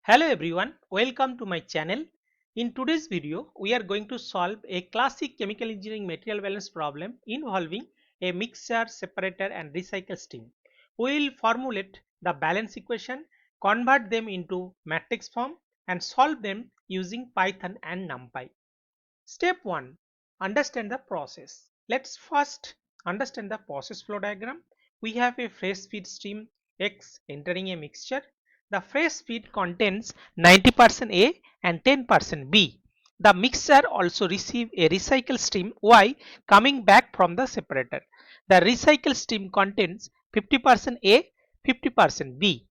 Hello everyone, welcome to my channel. In today's video, we are going to solve a classic chemical engineering material balance problem involving a mixer, separator and recycle stream. We will formulate the balance equation, convert them into matrix form and solve them using Python and NumPy. Step 1. Understand the process. Let's first understand the process flow diagram. We have a fresh feed stream X entering a mixture. The fresh feed contains 90% A and 10% B. The mixer also receives a recycle stream Y coming back from the separator. The recycle stream contains 50% A, 50% B.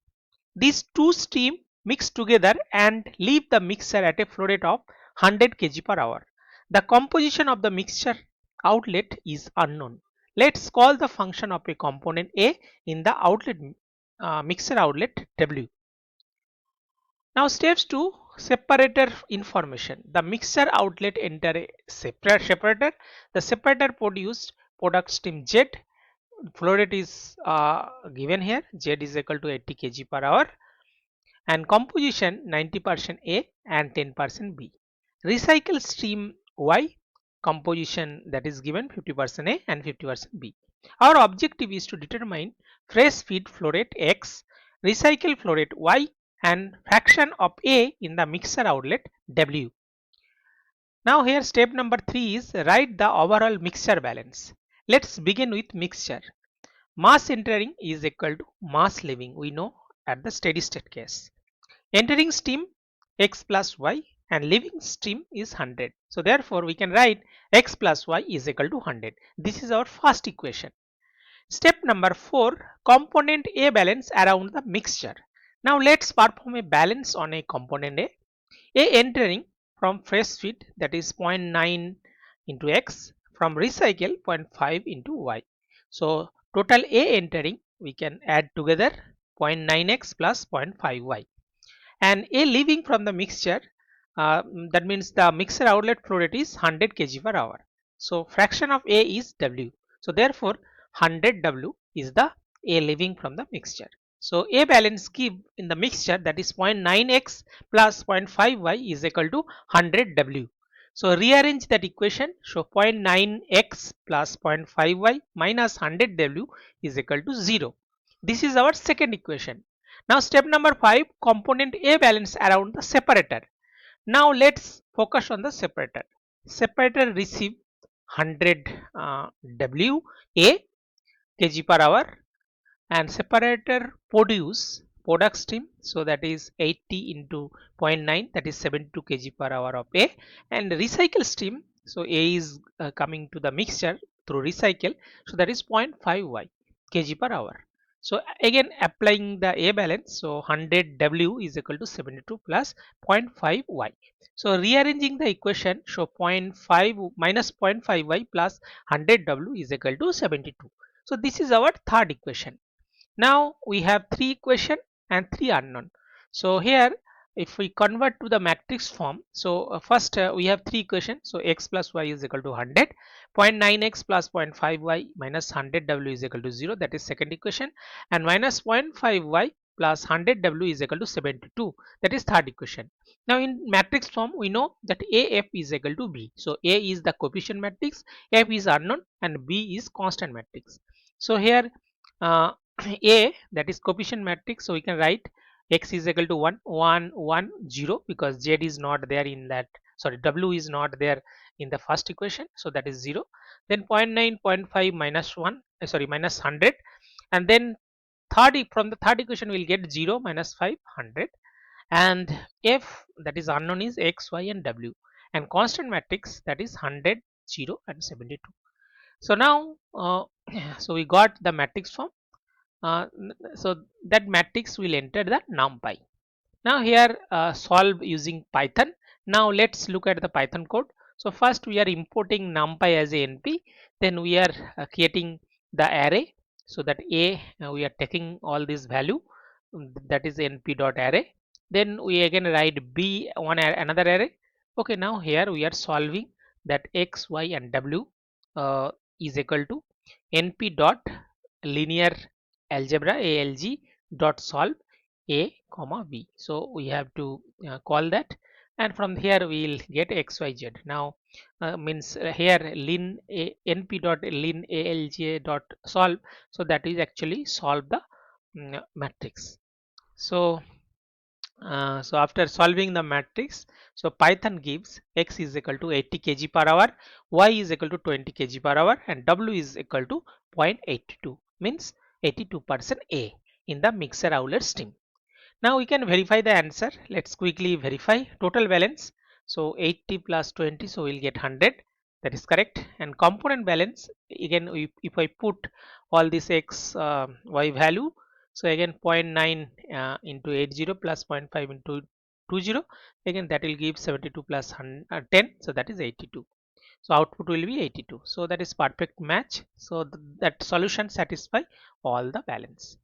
These two streams mix together and leave the mixture at a flow rate of 100 kg per hour. The composition of the mixture outlet is unknown. Let's call the function of a component A in the outlet mixer outlet W. Now steps to separator information. The mixer outlet enter a separator. The separator produced product stream Z. Flow rate is given here. Z is equal to 80 kg per hour and composition 90% A and 10% B. Recycle stream Y composition that is given 50% A and 50% B. Our objective is to determine fresh feed flow rate X, recycle flow rate Y and fraction of A in the mixer outlet W. Now here step number 3 is write the overall mixture balance. Let's begin with mixture. Mass entering is equal to mass leaving, we know at the steady state case. Entering stream X plus Y and leaving stream is 100. So therefore we can write X plus Y is equal to 100. This is our first equation. Step number 4, component A balance around the mixture. Now let's perform a balance on a component A. A entering from fresh feed, that is 0.9 into X, from recycle 0.5 into Y. So total A entering we can add together 0.9X plus 0.5Y. And A leaving from the mixture, that means the mixer outlet flow rate is 100 kg per hour. So fraction of A is W. So therefore 100 W is the A leaving from the mixture. So A balance give in the mixture, that is 0.9X plus 0.5Y is equal to 100 W. So rearrange that equation. So 0.9X plus 0.5Y minus 100 W is equal to 0. This is our second equation. Now step number 5, component A balance around the separator. Now let's focus on the separator. Separator receive 100 W A kg per hour and separator produce product stream, so that is 80 into 0.9, that is 72 kg per hour of A, and recycle stream, so A is coming to the mixture through recycle, so that is 0.5 kg per hour. So again applying the A balance, so 100 W is equal to 72 plus 0.5 Y. So rearranging the equation, so 0.5 minus 0.5 Y plus 100 W is equal to 72. So this is our third equation. Now we have three equation and three unknown. So here if we convert to the matrix form, so first we have three equations. So X plus Y is equal to 100, 0.9X plus 0.5Y minus 100W is equal to 0, that is second equation, and minus 0.5Y plus 100W is equal to 72, that is third equation. Now in matrix form we know that AF is equal to B. So A is the coefficient matrix, F is unknown and B is constant matrix. So here A, that is coefficient matrix, so we can write X is equal to 1 1 1 0 because Z is not there in that, sorry, W is not there in the first equation, so that is 0. Then 0.9 0.5 minus 1 sorry minus 100, and then from the third equation we will get 0 minus 5 100, and F, that is unknown, is X, Y and W, and constant matrix, that is 100 0 and 72. So now so we got the matrix form. So that matrix will enter the NumPy. Now here solve using Python. Now let's look at the Python code. So first we are importing NumPy as a NP, then we are creating the array, so that A we are taking all this value, that is np dot array, then we again write B another array. Okay, now here we are solving that X, Y and W is equal to np dot linear algebra ALG dot solve A comma B. So we have to call that, and from here we will get XYZ. Now means here lin np dot lin alj dot solve. So that is actually solve the matrix. So so after solving the matrix, so Python gives x is equal to 80 kg per hour, y is equal to 20 kg per hour, and w is equal to 0.82, means 82% A in the mixer Euler stream. Now we can verify the answer. Let's quickly verify total balance. So 80 plus 20, so we'll get 100. That is correct. And component balance, again, if I put all this x, y value, so again 0.9 into 80 plus zero point 0.5 into 20, again that will give 72 plus 10, so that is 82. So output will be 82. So that is perfect match. So that solution satisfy all the balance.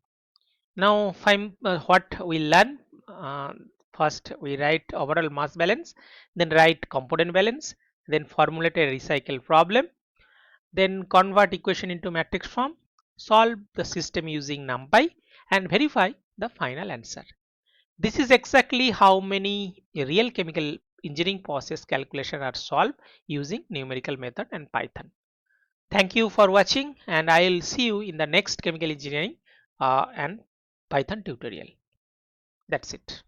Now find what we learn. Uh, First we write overall mass balance, then write component balance, then formulate a recycle problem, then convert equation into matrix form, solve the system using NumPy, and verify the final answer. This is exactly how many real chemical engineering process calculation are solved using numerical method and Python. Thank you for watching, and I will see you in the next chemical engineering and Python tutorial. That's it.